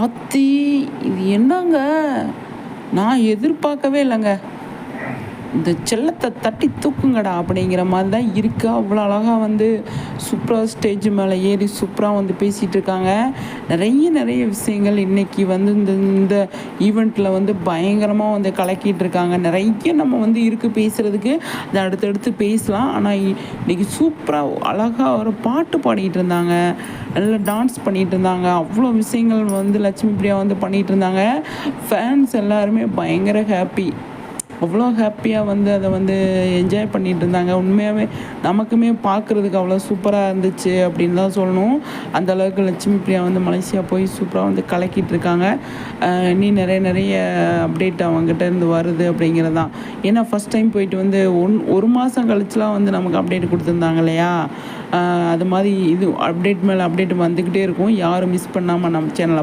ஆத்தி! இது என்னங்க? நான் எதிர்பார்க்கவே இல்லங்க. இந்த செல்லத்த தட்டி தூக்குங்கடா அப்படிங்கிற மாரி தான் இருக்கு. அவ்வளோ அழகா வந்து சூப்பரா ஸ்டேஜ் மேல ஏறி சூப்பரா வந்து பேசிட்டு இருக்காங்க. நெறைய விஷயங்கள் இன்னைக்கு வந்து இந்த இந்த ஈவெண்ட்ல வந்து பயங்கரமா வந்து கலக்கிட்டு இருக்காங்க. நெறைய நம்ம வந்து இருக்கு பேசுறதுக்கு. அத அடுத்தடுத்து பேசலாம். ஆனா இன்னைக்கு சூப்பரா அழகா ஒரு பாட்டு பாடிட்டு இருந்தாங்க. நல்லா டான்ஸ் பண்ணிட்டு இருந்தாங்க. அவ்வளோ விஷயங்கள் வந்து லட்சுமி பிரியா வந்து பண்ணிட்டு இருந்தாங்க. ஃபேன்ஸ் எல்லாருமே பயங்கர ஹேப்பி. அவ்வளோ ஹேப்பியா வந்து அத வந்து என்ஜாய் பண்ணிட்டு இருந்தாங்க. உண்மையாவே நமக்குமே பார்க்குறதுக்கு அவ்வளோ சூப்பரா இருந்துச்சு அப்படின்னு தான் சொல்லணும். அந்த அளவுக்கு லட்சுமி பிரியா வந்து மலேசியா போய் சூப்பரா வந்து கலக்கிட்டு இருக்காங்க. இனி நெறைய அப்டேட் அவங்ககிட்ட இருந்து வருது அப்படிங்கிறது தான். ஏன்னா ஃபர்ஸ்ட் டைம் போயிட்டு வந்து 1 மாதம் கழிச்சுலாம் வந்து நமக்கு அப்டேட் குடுத்துருந்தாங்க இல்லையா? அது மாரி இது அப்டேட் மேல அப்டேட் வந்துக்கிட்டே இருக்கும். யாரும் மிஸ் பண்ணாம நம்ம சேனல